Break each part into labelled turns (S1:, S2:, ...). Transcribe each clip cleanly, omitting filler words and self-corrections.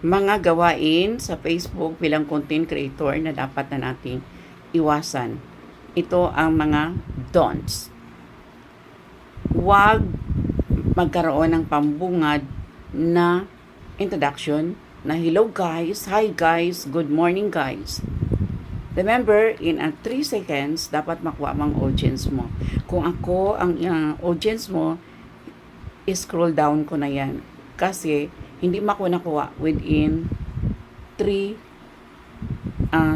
S1: Mga gawain sa Facebook bilang content creator na dapat na nating iwasan. Ito ang mga don'ts. Huwag magkaroon ng pambungad na introduction na hello guys, hi guys, good morning guys. Remember, in 3 seconds, dapat makuha ang audience mo. Kung ako ang audience mo, scroll down ko na yan. Kasi, hindi mo ako nakuha within 3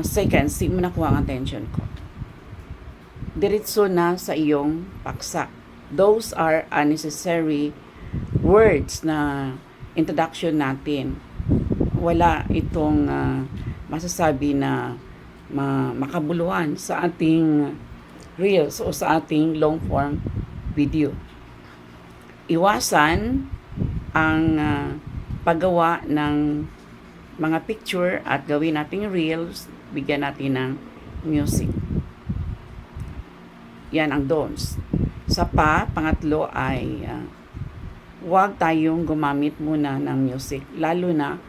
S1: seconds, hindi mo nakuha ang attention ko. Diretso na sa iyong paksa. Those are unnecessary words na introduction natin. Wala itong masasabi na makabuluhan sa ating reels o sa ating long form video. Iwasan ang paggawa ng mga picture at gawin nating reels, bigyan natin ng music. Yan ang don'ts. Pangatlo ay huwag tayong gumamit muna ng music, lalo na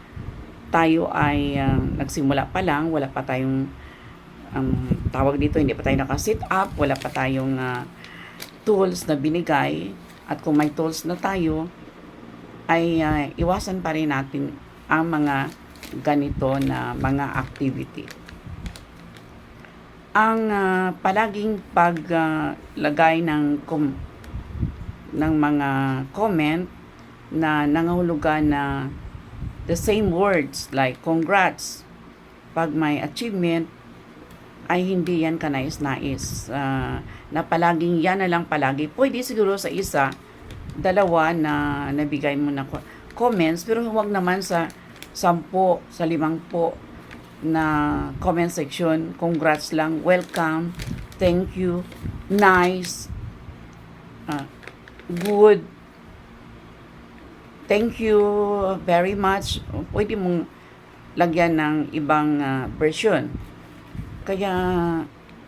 S1: tayo ay nagsimula pa lang, wala pa tayong tawag dito, hindi pa tayo naka-sit up, wala pa tayong tools na binigay, at kung may tools na tayo, ay iwasan pa rin natin ang mga ganito na mga activity. Ang palaging paglagay ng mga comment na nangahulugan na the same words like congrats, pag may achievement, ay hindi yan kanais-nais. Na palaging yan na lang palagi. Pwede siguro sa isa, dalawa na nabigay mo na comments, pero huwag naman sa 10, sa 50 na comment section. Congrats lang, welcome, thank you, nice, good, thank you very much. Pwede mong lagyan ng ibang version. Kaya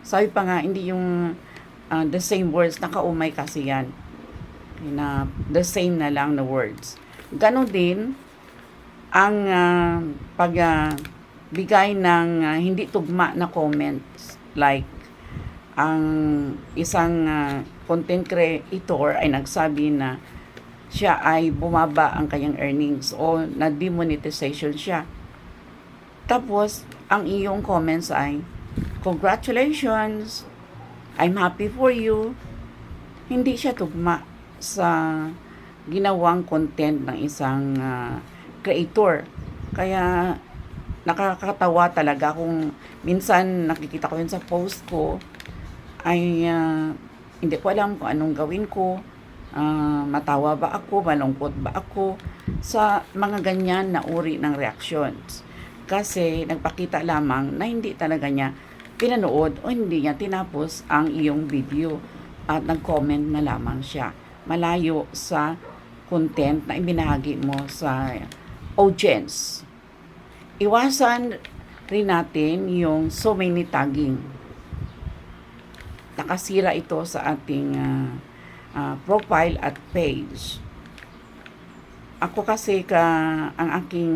S1: sabi pa nga, hindi yung the same words, nakaumay kasi yan na the same na lang na words. Ganon din ang pagbigay ng hindi tugma na comments, like ang isang content creator ay nagsabi na siya ay bumaba ang kanyang earnings o na-demonetization siya. Tapos ang iyong comments ay congratulations, I'm happy for you. Hindi siya tugma sa ginawang content ng isang creator. Kaya nakakatawa talaga kung minsan nakikita ko yun sa post ko, ay hindi ko alam kung anong gawin ko, matawa ba ako, malungkot ba ako sa mga ganyan na uri ng reactions. Kasi nagpakita lamang na hindi talaga niya pinanood o hindi niya tinapos ang iyong video at nag-comment na lamang siya. Malayo sa content na ibinahagi mo sa audience. Iwasan rin natin yung so many tagging. Nakasira ito sa ating profile at page. Ako kasi ang aking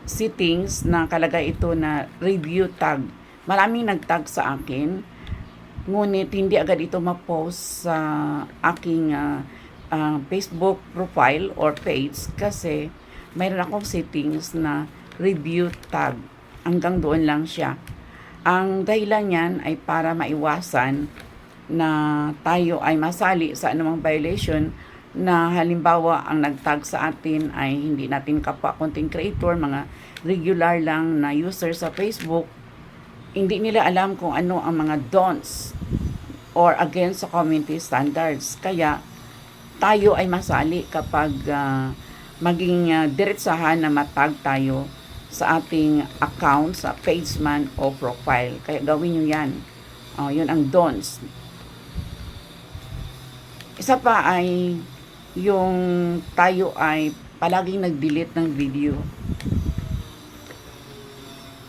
S1: settings na kalagay ito na review tag. Maraming nagtag sa akin, ngunit hindi agad ito ma-post sa aking Facebook profile or page kasi mayroon akong settings na review tag. Hanggang doon lang siya. Ang dahilan niyan ay para maiwasan na tayo ay masali sa anumang violation na halimbawa ang nagtag sa atin ay hindi natin kapwa content creator, mga regular lang na user sa Facebook, hindi nila alam kung ano ang mga don'ts or against sa community standards. Kaya tayo ay masali kapag maging diretsahan na matag tayo sa ating account, sa page man o profile. Kaya gawin nyo yan. Yun ang don'ts. Isa pa ay yung tayo ay palaging nag-delete ng video.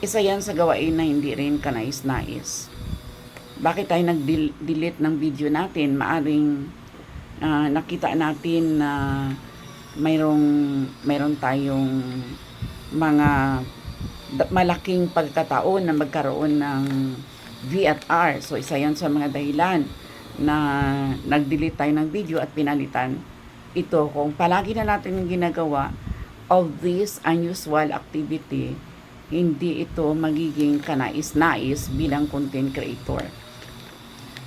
S1: Isa yan sa gawain na hindi rin kanais-nais. Bakit tayo nag-delete ng video natin? Maaring nakita natin na mayroon tayong mga malaking pagkataon na magkaroon ng V at R. So, isa yan sa mga dahilan na nag-delete tayo ng video at pinalitan ito. Kung palagi na natin yung ginagawa of this unusual activity, hindi ito magiging kanais-nais bilang content creator.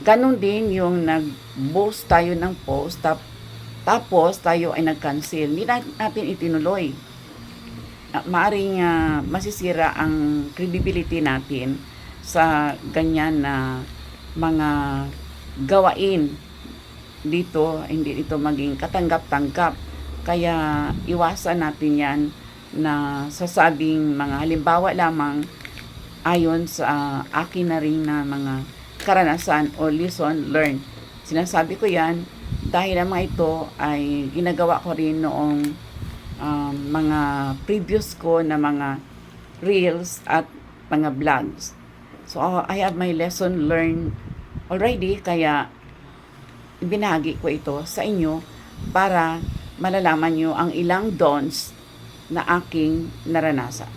S1: Ganon din yung nag-post tayo ng post, tapos tayo ay nag-cancel. Hindi natin itinuloy. Maaring masisira ang credibility natin sa ganyan na mga gawain dito, hindi ito maging katanggap-tanggap. Kaya iwasan natin yan na sasabing mga halimbawa lamang ayon sa akin na rin na mga karanasan o lesson learned. Sinasabi ko yan dahil ang mga ito ay ginagawa ko rin noong mga previous ko na mga reels at mga vlogs. So, I have my lesson learned already, kaya binahagi ko ito sa inyo para malalaman nyo ang ilang don'ts na aking naranasan.